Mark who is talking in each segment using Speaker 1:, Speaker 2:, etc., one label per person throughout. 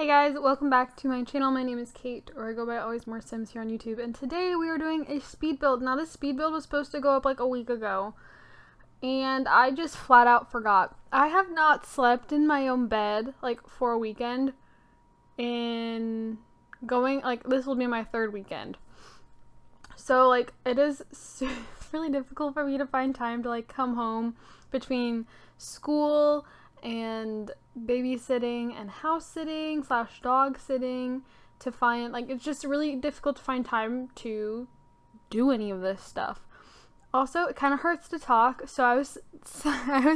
Speaker 1: Hey guys, welcome back to my channel. My name is Kate, or I go by AlwaysMoreSims here on YouTube, and today we are doing a speed build. Now this speed build was supposed to go up like a week ago, and I just flat out forgot. I have not slept in my own bed like for a weekend, and this will be my third weekend. So like it is really difficult for me to find time to like come home between school and babysitting and house sitting / dog sitting to find, like, it's just really difficult to find time to do any of this stuff. Also, it kind of hurts to talk, so I was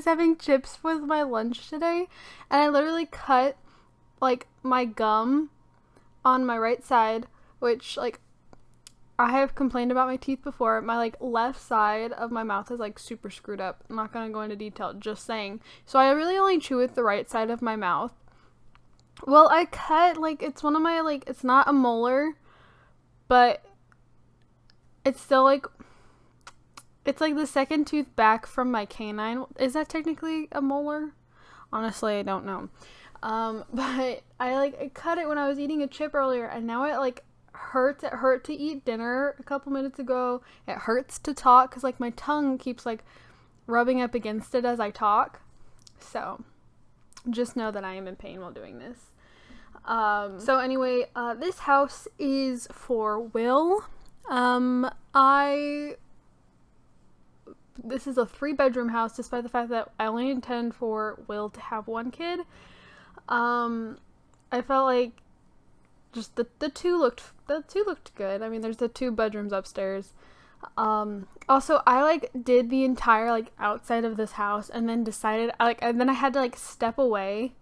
Speaker 1: having chips with my lunch today, and I literally cut like my gum on my right side, which like I have complained about my teeth before. My like left side of my mouth is like super screwed up. I'm not gonna go into detail, just saying. So I really only chew with the right side of my mouth. Well, I cut like, it's one of my like, it's not a molar, but it's still like, it's like the second tooth back from my canine. Is that technically a molar? Honestly, I don't know. But I cut it when I was eating a chip earlier, and now it like hurts. It hurt to eat dinner a couple minutes ago. It hurts to talk because like my tongue keeps like rubbing up against it as I talk. So just know that I am in pain while doing this. So anyway, this house is for Will. This is a 3-bedroom house, despite the fact that I only intend for Will to have one kid. I felt like just the two looked good. I mean, there's the 2 bedrooms upstairs. Also, I like did the entire like outside of this house, and then decided and then I had to like step away,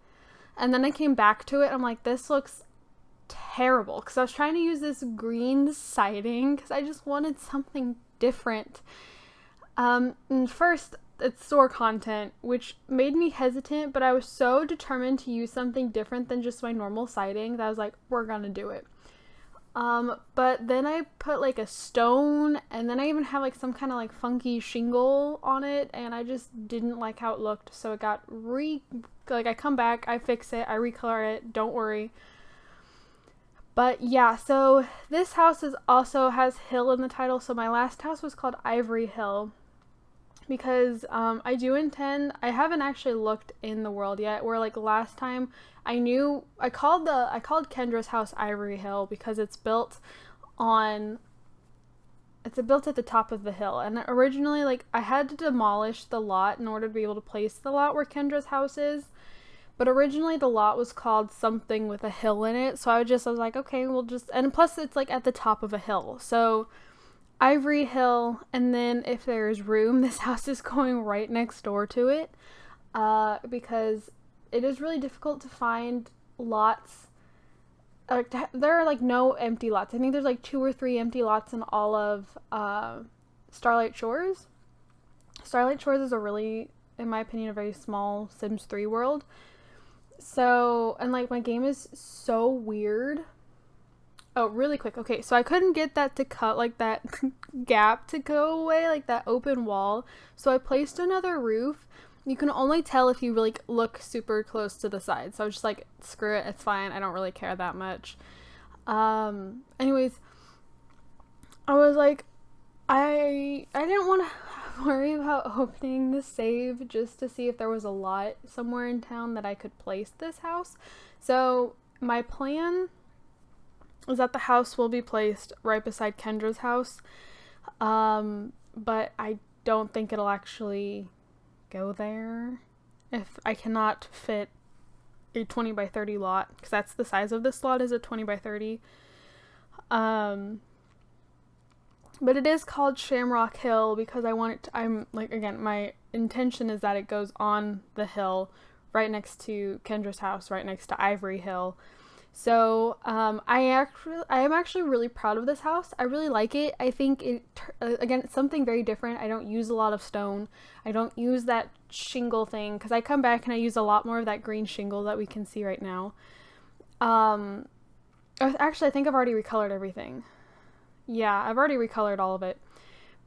Speaker 1: and then I came back to it. I'm like, this looks terrible, because I was trying to use this green siding because I just wanted something different. And first, it's store content, which made me hesitant, but I was so determined to use something different than just my normal siding that I was like, we're gonna do it. But then I put like a stone, and then I even have like some kind of like funky shingle on it, and I just didn't like how it looked, so it got I come back, I fix it, I recolor it, don't worry. But yeah, so this house also has hill in the title. So my last house was called Ivory Hill, because I haven't actually looked in the world yet, where like last time I called Kendra's house Ivory Hill because it's built at the top of the hill, and originally like I had to demolish the lot in order to be able to place the lot where Kendra's house is. But originally the lot was called something with a hill in it, so I was like, okay, and plus it's like at the top of a hill, so Ivory Hill. And then if there's room, this house is going right next door to it, because it is really difficult to find lots. There are like no empty lots. I think there's like 2 or 3 empty lots in all of Starlight Shores. Starlight Shores is a really, in my opinion, a very small Sims 3 world. So, and like my game is so weird. Oh, really quick. Okay, so I couldn't get that to cut, like that gap to go away, like that open wall. So I placed another roof. You can only tell if you really look super close to the side. So I was just like, screw it, it's fine. I don't really care that much. Anyways, I was like, I didn't want to worry about opening the save just to see if there was a lot somewhere in town that I could place this house. So my plan is that the house will be placed right beside Kendra's house, but I don't think it'll actually go there if I cannot fit a 20 by 30 lot, because that's the size of this lot, is a 20 by 30. But it is called Shamrock Hill because I want it to, again, my intention is that it goes on the hill right next to Kendra's house, right next to Ivory Hill. So I am actually really proud of this house. I really like it. I think again, it's something very different. I don't use a lot of stone. I don't use that shingle thing, because I come back and I use a lot more of that green shingle that we can see right now. Actually, I think I've already recolored everything. Yeah, I've already recolored all of it.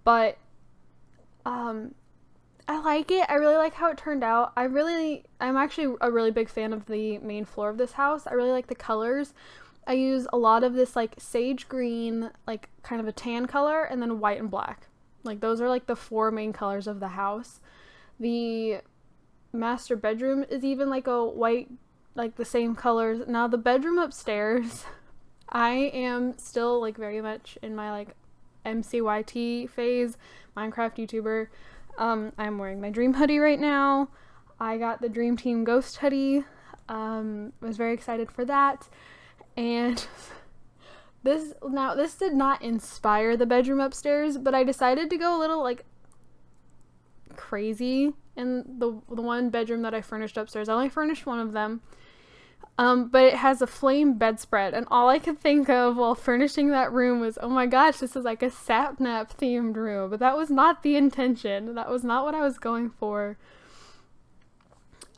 Speaker 1: But I I like it. I really like how it turned out. I'm actually a really big fan of the main floor of this house. I really like the colors. I use a lot of this like sage green, like kind of a tan color, and then white and black. Like those are like the 4 main colors of the house. The master bedroom is even like a white, like the same colors. Now the bedroom upstairs, I am still like very much in my like MCYT phase, Minecraft YouTuber. I'm wearing my dream hoodie right now. I got the Dream Team Ghost hoodie. Was very excited for that. And this did not inspire the bedroom upstairs, but I decided to go a little like crazy in the one bedroom that I furnished upstairs. I only furnished one of them. But it has a flame bedspread, and all I could think of while furnishing that room was, oh my gosh, this is like a sapnap themed room. But that was not the intention. That was not what I was going for.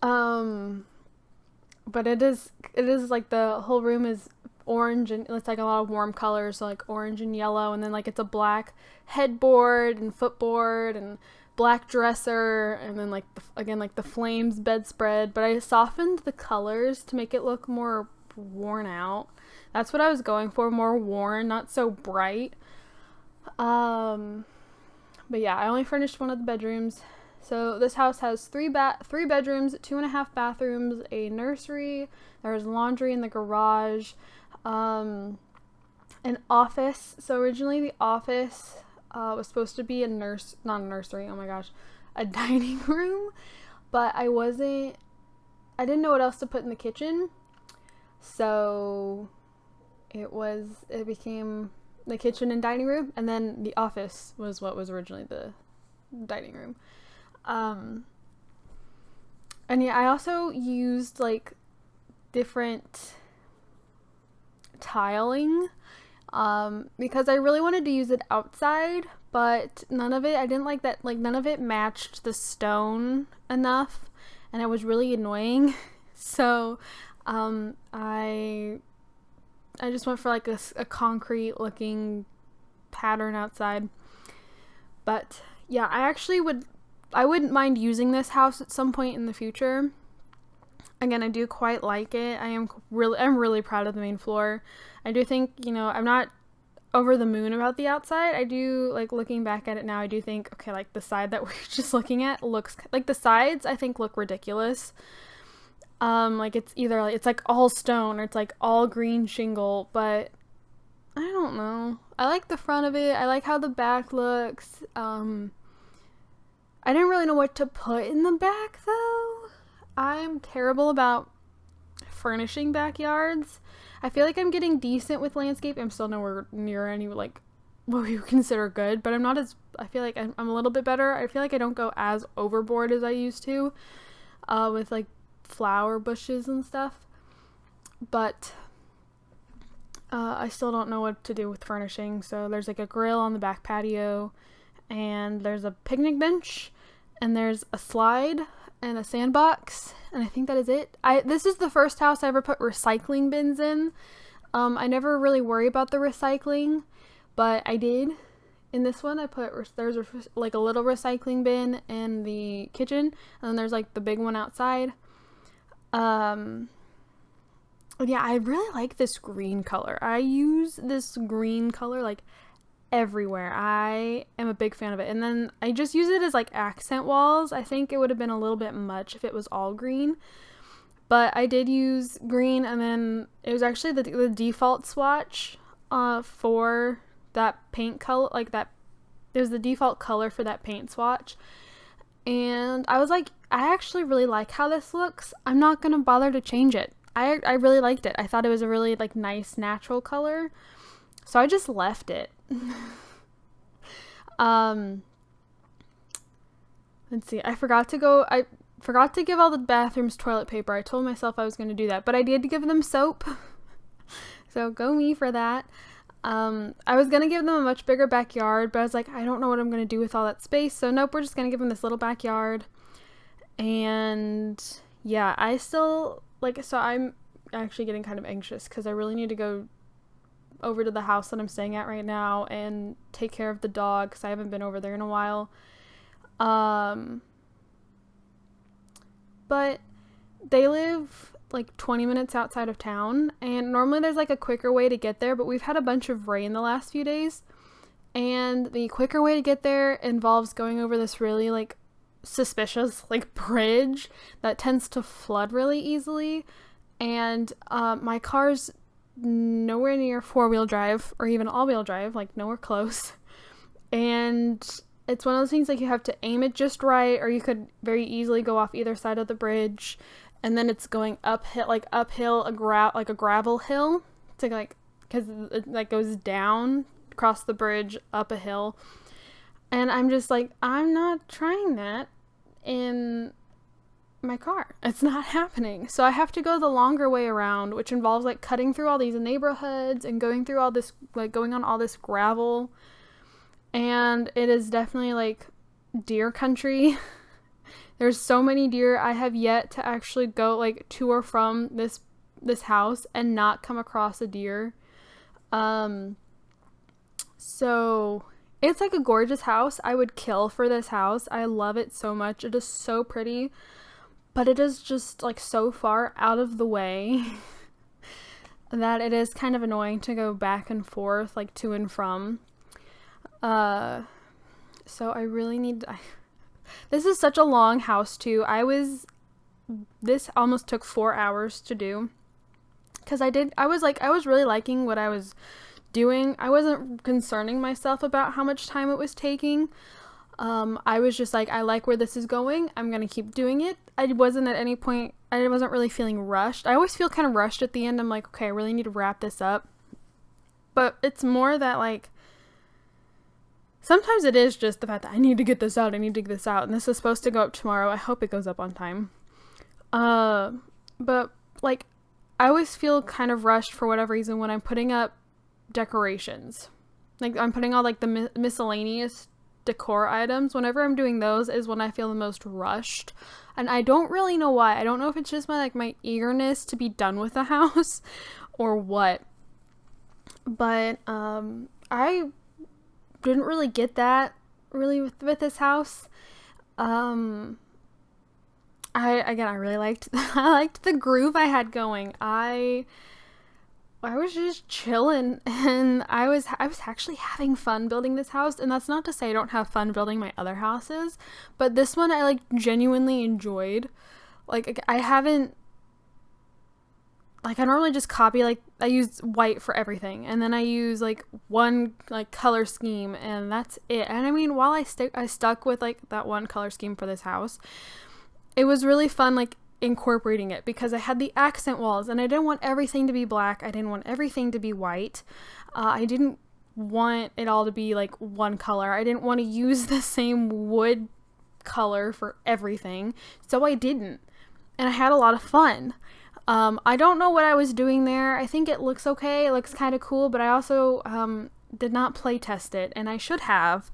Speaker 1: But it is like the whole room is orange, and it's like a lot of warm colors, so like orange and yellow, and then like it's a black headboard and footboard and black dresser, and then like again like the flames bedspread, but I softened the colors to make it look more worn out. That's what I was going for, more worn, not so bright. But yeah, I only furnished one of the bedrooms. So this house has 3 bedrooms, 2.5 bathrooms, a nursery, there's laundry in the garage, an office. So originally the office was supposed to be not a nursery, oh my gosh, a dining room, but I didn't know what else to put in the kitchen, so it became the kitchen and dining room, and then the office was what was originally the dining room. And yeah, I also used like different tiling because I really wanted to use it outside, but none of it matched the stone enough, and it was really annoying. So I just went for like a concrete looking pattern outside. But yeah, I wouldn't mind using this house at some point in the future. Again, I do quite like it. I'm really proud of the main floor. I do think, I'm not over the moon about the outside. I do, like, looking back at it now, I do think, okay, like, the side that we're just looking at looks, like, the sides, I think, look ridiculous. Like, it's either, like, it's, like, all stone, or it's, like, all green shingle, but I don't know. I like the front of it. I like how the back looks. I didn't really know what to put in the back, though. I'm terrible about furnishing backyards. I feel like I'm getting decent with landscape. I'm still nowhere near any, like, what we would consider good, but I feel like I'm a little bit better. I feel like I don't go as overboard as I used to, with, like, flower bushes and stuff. But, I still don't know what to do with furnishing. So there's, like, a grill on the back patio, and there's a picnic bench, and there's a slide, and a sandbox, and I think that is it. This is the first house I ever put recycling bins in. I never really worry about the recycling, but I did. In this one, there's like a little recycling bin in the kitchen, and then there's like the big one outside. Yeah, I really like this green color. I use this green color like everywhere. I am a big fan of it. And then I just use it as like accent walls. I think it would have been a little bit much if it was all green, but I did use green, and then it was actually the default swatch for that paint color, like that it was the default color for that paint swatch, and I was like, I actually really like how this looks. I'm not gonna bother to change it. I really liked it. I thought it was a really like nice natural color, so I just left it. Let's see. I forgot to give all the bathrooms toilet paper. I told myself I was going to do that, but I did give them soap. So go me for that. I was going to give them a much bigger backyard, but I was like, I don't know what I'm going to do with all that space. So nope, we're just going to give them this little backyard. And yeah, I still so I'm actually getting kind of anxious because I really need to go over to the house that I'm staying at right now and take care of the dog because I haven't been over there in a while. but they live like 20 minutes outside of town, and normally there's like a quicker way to get there, but we've had a bunch of rain the last few days, and the quicker way to get there involves going over this really like suspicious like bridge that tends to flood really easily, and my car's nowhere near 4-wheel drive or even all-wheel drive, like nowhere close, and it's one of those things like you have to aim it just right, or you could very easily go off either side of the bridge, and then it's going uphill a gravel hill to like, because it like goes down across the bridge up a hill, and I'm just like, I'm not trying that in my car. It's not happening. So I have to go the longer way around, which involves like cutting through all these neighborhoods and going through all this, like going on all this gravel. And it is definitely like deer country. There's so many deer. I have yet to actually go like to or from this house and not come across a deer. So it's like a gorgeous house. I would kill for this house. I love it so much. It is so pretty, but it is just like so far out of the way that it is kind of annoying to go back and forth, like to and from. So I really need this is such a long house too. This almost took 4 hours to do, because I was really liking what I was doing. I wasn't concerning myself about how much time it was taking. I was just like, I like where this is going. I'm going to keep doing it. I wasn't really feeling rushed. I always feel kind of rushed at the end. I'm like, okay, I really need to wrap this up. But it's more that like, sometimes it is just the fact that I need to get this out. And this is supposed to go up tomorrow. I hope it goes up on time. But like, I always feel kind of rushed for whatever reason when I'm putting up decorations. Like I'm putting all like the miscellaneous decor items. Whenever I'm doing those is when I feel the most rushed. And I don't really know why. I don't know if it's just my eagerness to be done with the house or what. But I didn't really get that really with this house. I really liked I liked the groove I had going. I was just chilling, and I was actually having fun building this house. And that's not to say I don't have fun building my other houses, but this one I like genuinely enjoyed. Like I normally just copy, like I use white for everything, and then I use like one like color scheme, and that's it. And I mean, while I stuck with like that one color scheme for this house, it was really fun like incorporating it, because I had the accent walls, and I didn't want everything to be black. I didn't want everything to be white. I didn't want it all to be like one color. I didn't want to use the same wood color for everything, so I didn't, and I had a lot of fun. I don't know what I was doing there. I think it looks okay. It looks kind of cool, but I also did not play test it, and I should have,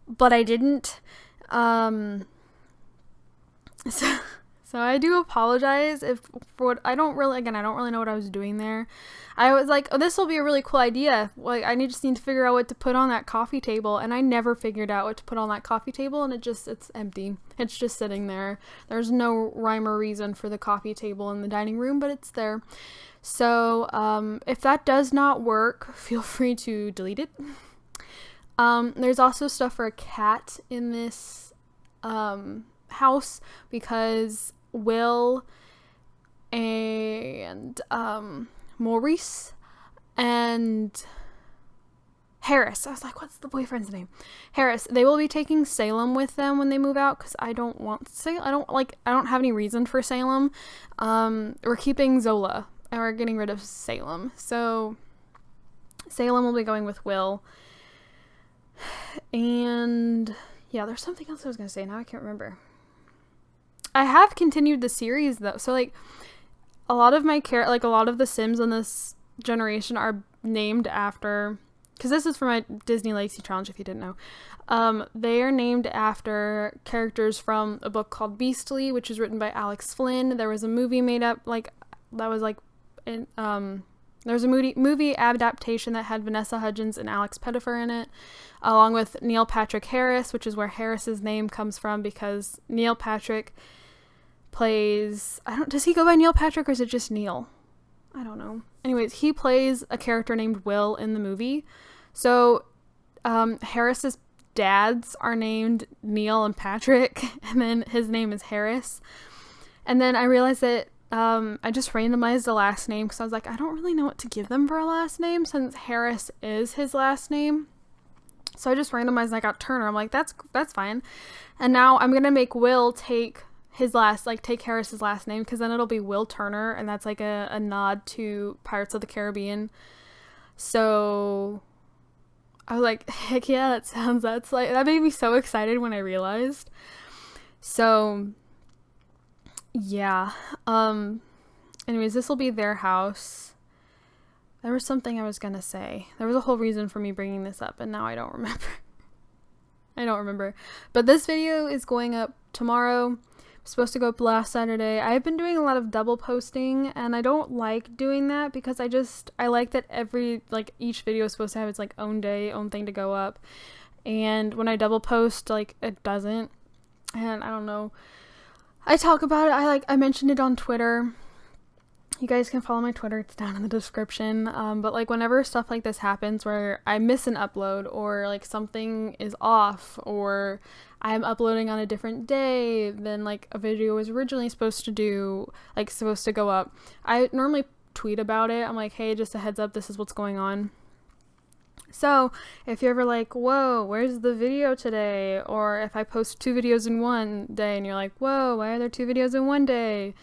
Speaker 1: but I didn't. So I do apologize I don't really know what I was doing there. I was like, oh, this will be a really cool idea. Like, just need to figure out what to put on that coffee table, and I never figured out what to put on that coffee table, and it's empty. It's just sitting there. There's no rhyme or reason for the coffee table in the dining room, but it's there. So, if that does not work, feel free to delete it. There's also stuff for a cat in this, house, because Will and Maurice and Harris, I was like, what's the boyfriend's name? Harris. They will be taking Salem with them when they move out, because I don't want Salem. I don't have any reason for Salem. We're keeping Zola, and we're getting rid of Salem. So Salem will be going with Will. And yeah, there's something else I was gonna say. Now I can't remember. I have continued the series though, so like a lot of a lot of the Sims in this generation are named after, because this is for my Disney Legacy Challenge if you didn't know. They are named after characters from a book called Beastly, which is written by Alex Flynn. There was a movie made up there was a movie adaptation that had Vanessa Hudgens and Alex Pettyfer in it, along with Neil Patrick Harris, which is where Harris's name comes from, because Neil Patrick plays, does he go by Neil Patrick or is it just Neil? I don't know. Anyways, he plays a character named Will in the movie. So Harris's dads are named Neil and Patrick, and then his name is Harris. And then I realized that I just randomized the last name because I was like, I don't really know what to give them for a last name since Harris is his last name. So I just randomized and I got Turner. I'm like, that's fine. And now I'm going to make Will take take Harris's last name, because then it'll be Will Turner, and that's like a nod to Pirates of the Caribbean. So I was like, heck yeah, that made me so excited when I realized. So yeah. Anyways, this will be their house. There was something I was gonna say. There was a whole reason for me bringing this up, and now I don't remember. But this video is going up tomorrow. It's supposed to go up last Saturday. I've been doing a lot of double posting, and I don't like doing that because I like that each video is supposed to have its like own day, own thing to go up. And when I double post, like, it doesn't. And I don't know. I talk about it. I mentioned it on Twitter. You guys can follow my Twitter. It's down in the description. But like whenever stuff like this happens where I miss an upload, or like something is off, or I'm uploading on a different day than like a video was originally supposed to go up, I normally tweet about it. I'm like, hey, just a heads up, this is what's going on. So if you're ever like, whoa, where's the video today? Or if I post 2 videos in one day and you're like, whoa, why are there 2 videos in one day?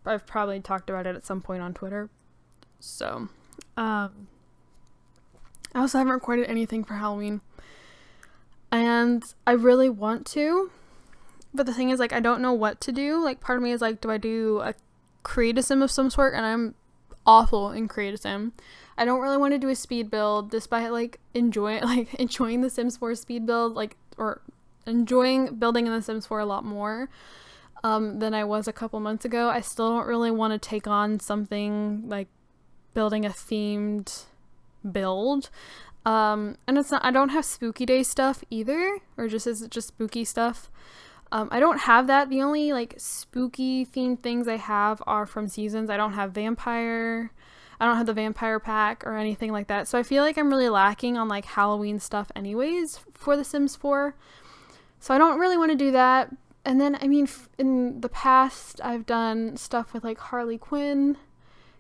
Speaker 1: I've probably talked about it at some point on Twitter. So, I also haven't recorded anything for Halloween. And I really want to. But the thing is, like, I don't know what to do. Like, part of me is like, do I do a create a sim of some sort? And I'm awful in create a sim. I don't really want to do a speed build, despite like enjoying the Sims 4 speed build, or enjoying building in the Sims 4 a lot more than I was a couple months ago. I still don't really want to take on something like building a themed build. And I don't have spooky day stuff either, or is it just spooky stuff? I don't have that. The only like spooky themed things I have are from seasons. I don't have the vampire pack or anything like that. So I feel like I'm really lacking on like Halloween stuff anyways for The Sims 4. So I don't really want to do that. And then, I mean, in the past, I've done stuff with like Harley Quinn,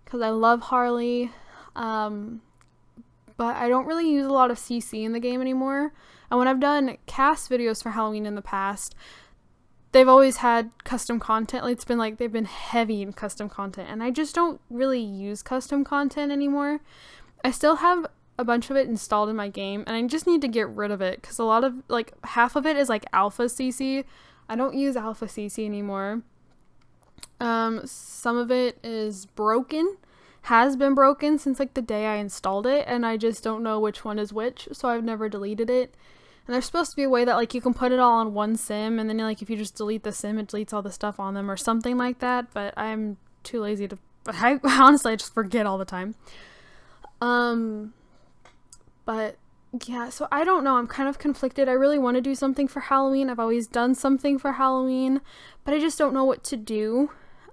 Speaker 1: because I love Harley. But I don't really use a lot of CC in the game anymore. And when I've done cast videos for Halloween in the past, they've always had custom content. Like, it's been like they've been heavy in custom content, and I just don't really use custom content anymore. I still have a bunch of it installed in my game, and I just need to get rid of it because a lot of like half of it is like alpha CC. I don't use alpha CC anymore. Some of it is broken, has been broken since like the day I installed it, and I just don't know which one is which, so I've never deleted it. And there's supposed to be a way that like you can put it all on one sim, and then like if you just delete the sim, it deletes all the stuff on them or something like that, but I'm too lazy to honestly I just forget all the time. But yeah, so I don't know, I'm kind of conflicted. I really want to do something for Halloween. I've always done something for Halloween, but I just don't know what to do.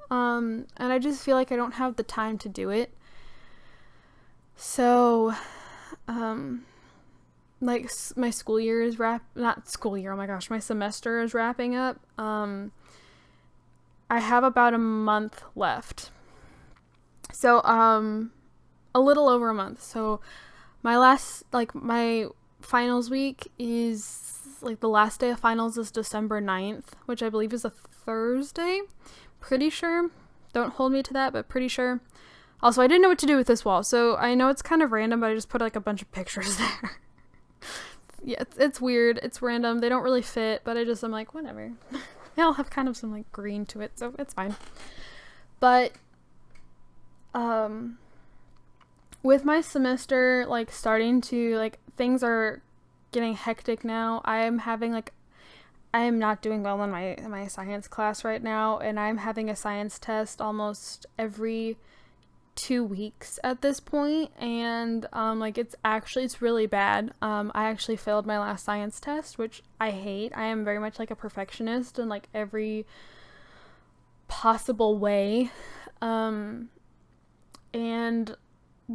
Speaker 1: And I just feel like I don't have the time to do it. So, like my school year is my semester is wrapping up. I have about a month left. So, a little over a month. So my finals week is, like, the last day of finals is December 9th, which I believe is a Thursday. Pretty sure. Don't hold me to that, but pretty sure. Also, I didn't know what to do with this wall, so I know it's kind of random, but I just put, like, a bunch of pictures there. Yeah, it's weird. It's random. They don't really fit, but I'm like, whatever. It'll have kind of some, like, green to it, so it's fine. But, with my semester, like, starting to, like, things are getting hectic now. I am not doing well in my science class right now, and I'm having a science test almost every 2 weeks at this point, and like it's really bad. I actually failed my last science test, which I hate. I am very much like a perfectionist, and like every possible way, and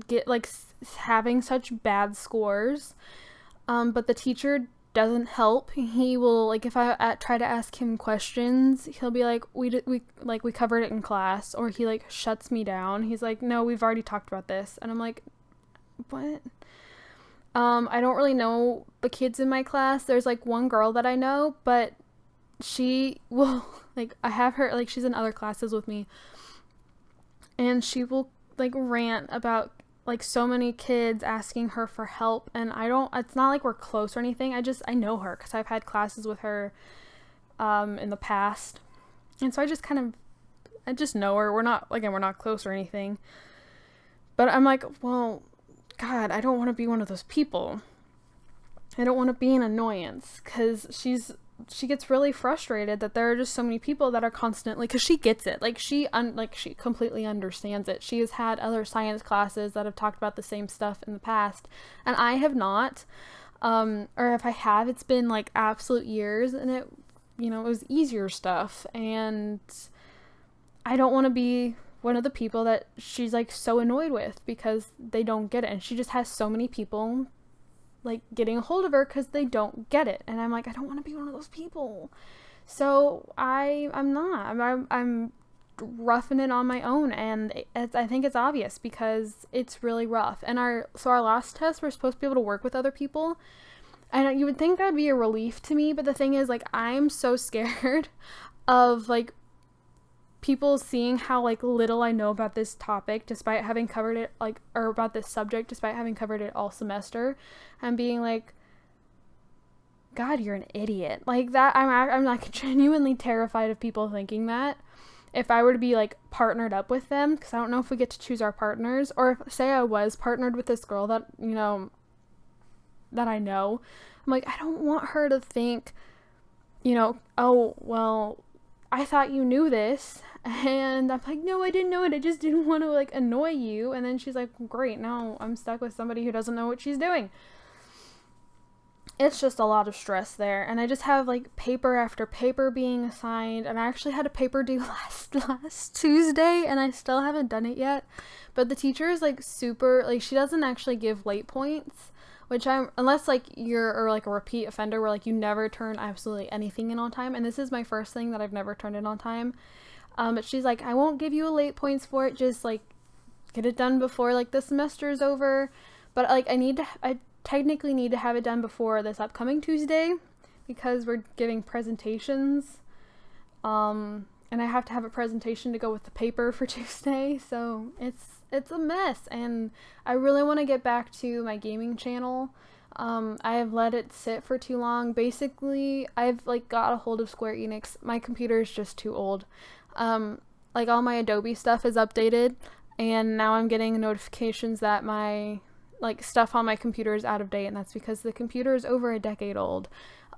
Speaker 1: get like having such bad scores, but the teacher doesn't help. He will, like, if I try to ask him questions, he'll be like, we covered it in class, or he like shuts me down. He's like, no, we've already talked about this. And I'm like, what? I don't really know the kids in my class. There's like one girl that I know, but she will, like, I have her, like, she's in other classes with me, and she will like rant about like so many kids asking her for help, and it's not like we're close or anything. I know her because I've had classes with her in the past, and so I just know her. We're not close or anything, but I'm like, well, God, I don't want to be one of those people. I don't want to be an annoyance, because she gets really frustrated that there are just so many people that are constantly, because she gets it, like she completely understands it. She has had other science classes that have talked about the same stuff in the past, and I have not, or if I have, it's been like absolute years, and it was easier stuff, and I don't want to be one of the people that she's like so annoyed with because they don't get it, and she just has so many people like getting a hold of her because they don't get it, and I'm like, I don't want to be one of those people. So I'm roughing it on my own, and I think it's obvious because it's really rough. And our last test, we're supposed to be able to work with other people, and you would think that would be a relief to me, but the thing is, like, I'm so scared of like people seeing how like little I know about this topic despite having covered it, like, or about this subject despite having covered it all semester, and being like, God, you're an idiot. Like that, I'm like genuinely terrified of people thinking that if I were to be like partnered up with them, because I don't know if we get to choose our partners, or if, say, I was partnered with this girl that that I know, I'm like, I don't want her to think, oh, well, I thought you knew this, and I'm like, no, I didn't know it, I just didn't want to like annoy you. And then she's like, great, now I'm stuck with somebody who doesn't know what she's doing. It's just a lot of stress there, and I just have like paper after paper being assigned, and I actually had a paper due last Tuesday, and I still haven't done it yet. But the teacher is like super, like, she doesn't actually give late points, which unless like you're like a repeat offender where like you never turn absolutely anything in on time, and this is my first thing that I've never turned in on time. But she's like, I won't give you a late points for it, just like get it done before like the semester is over. But like I technically need to have it done before this upcoming Tuesday because we're giving presentations, and I have to have a presentation to go with the paper for Tuesday, so it's a mess, and I really want to get back to my gaming channel. I have let it sit for too long. Basically, I've like got a hold of Square Enix. My computer is just too old. Like all my Adobe stuff is updated, and now I'm getting notifications that my like stuff on my computer is out of date, and that's because the computer is over a decade old.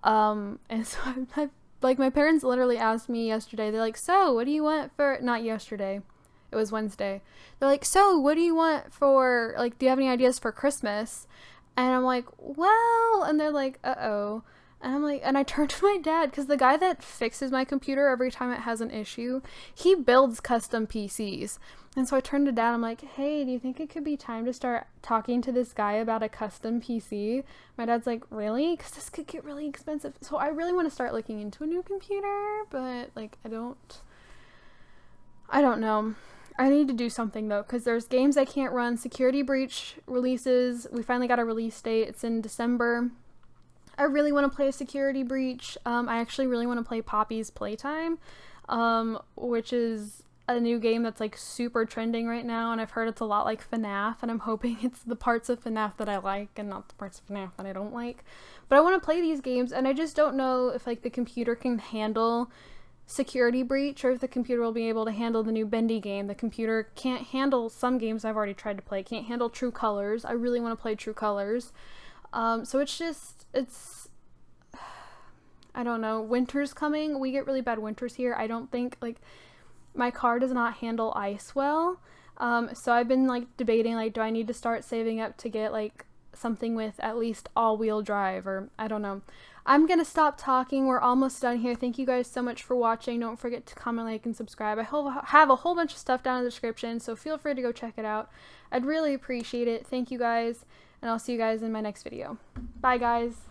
Speaker 1: And so I like, my parents literally asked me yesterday, they're like, so what do you want for, not yesterday, it was Wednesday, they're like, so what do you want for, like, do you have any ideas for Christmas? And I'm like, well, and they're like, uh-oh. And I'm like, and I turned to my dad, because the guy that fixes my computer every time it has an issue, he builds custom PCs. And so I turned to Dad, I'm like, hey, do you think it could be time to start talking to this guy about a custom PC? My dad's like, really? Because this could get really expensive. So I really want to start looking into a new computer, but like, I don't know. I need to do something though, because there's games I can't run. Security Breach releases. We finally got a release date. It's in December. I really want to play a Security Breach. I actually really want to play Poppy's Playtime, which is a new game that's like super trending right now, and I've heard it's a lot like FNAF, and I'm hoping it's the parts of FNAF that I like and not the parts of FNAF that I don't like. But I want to play these games, and I just don't know if like the computer can handle Security Breach, or if the computer will be able to handle the new Bendy game. The computer can't handle some games I've already tried to play. It can't handle True Colors. I really want to play True Colors. So it's I don't know. Winter's coming. We get really bad winters here. I don't think, like, my car does not handle ice well. So I've been like debating, like, do I need to start saving up to get like something with at least all-wheel drive, or I don't know. I'm gonna stop talking. We're almost done here. Thank you guys so much for watching. Don't forget to comment, like, and subscribe. I have a whole bunch of stuff down in the description, so feel free to go check it out. I'd really appreciate it. Thank you guys, and I'll see you guys in my next video. Bye, guys.